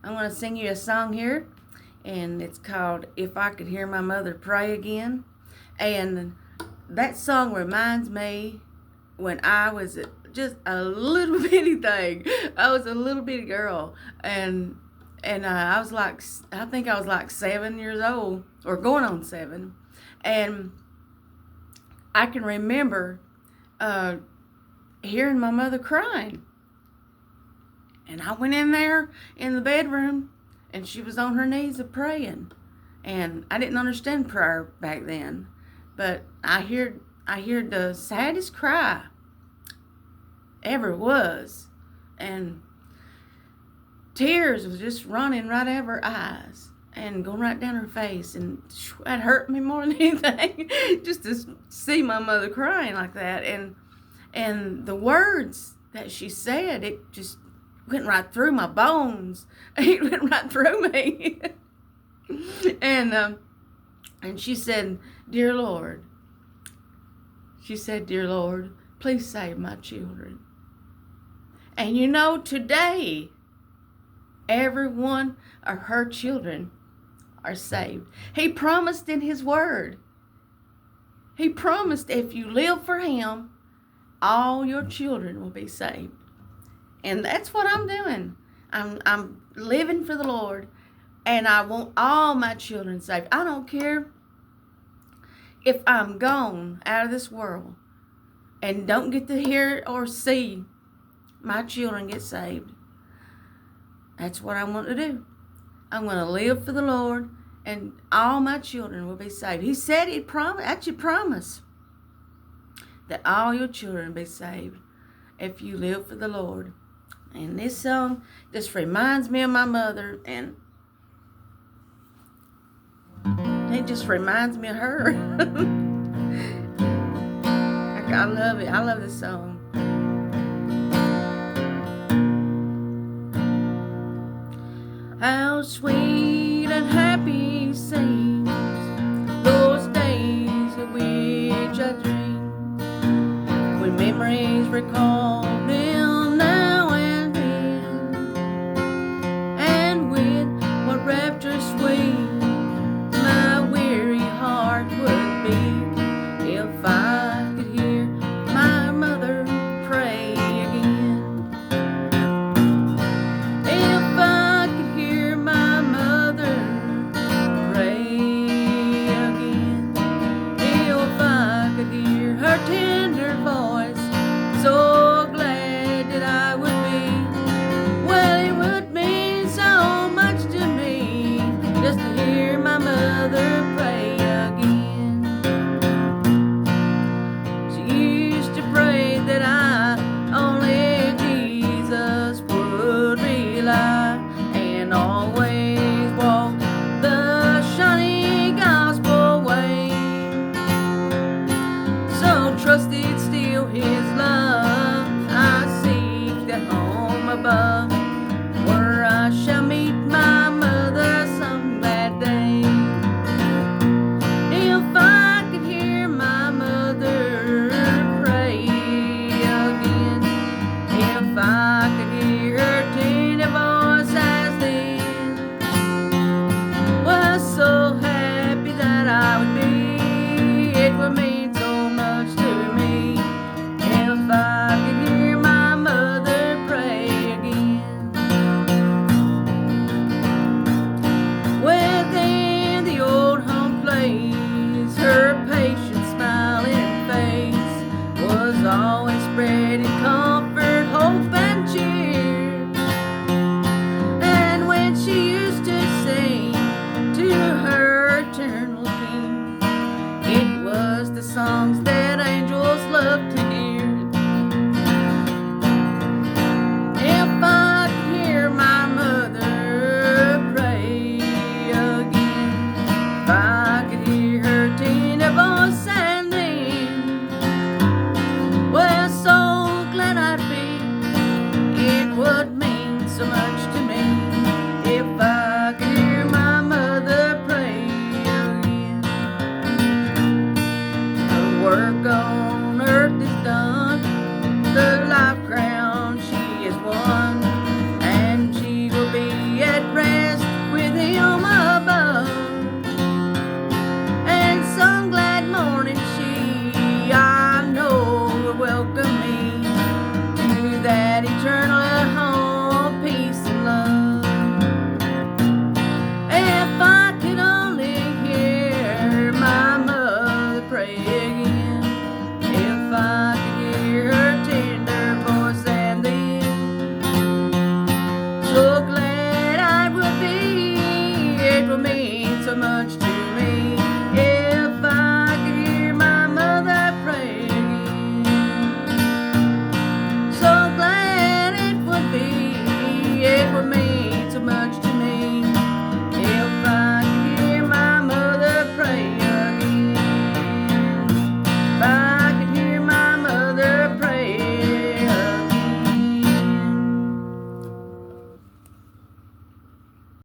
I'm going to sing you a song here, and it's called If I Could Hear My Mother Pray Again. And that song reminds me when I was just a little bitty thing. I was a little bitty girl, and I was like, I think I was like 7 years old, or going on 7, and I can remember hearing my mother crying. And I went in there in the bedroom, and she was on her knees praying. And I didn't understand prayer back then, but I heard the saddest cry ever was, and tears was just running right out of her eyes and going right down her face, and it hurt me more than anything just to see my mother crying like that. And the words that she said, it just went right through my bones. It went right through me. And she said, "Dear Lord," she said, "Dear Lord, please save my children." And you know, today, every one of her children are saved. He promised in his word. He promised if you live for him, all your children will be saved. And that's what I'm doing. I'm living for the Lord, and I want all my children saved. I don't care if I'm gone out of this world and don't get to hear or see my children get saved. That's what I want to do. I'm going to live for the Lord, and all my children will be saved. He said he'd promise that all your children will be saved if you live for the Lord. And this song just reminds me of my mother, and it just reminds me of her. I love it. I love this song. How sweet and happy seems those days of which I dream, when memories recall them now and then, and with what rapture sweet my weary heart would beat if I could hear my mother pray again. If I could hear my mother pray again, if I could hear her tender voice so over me.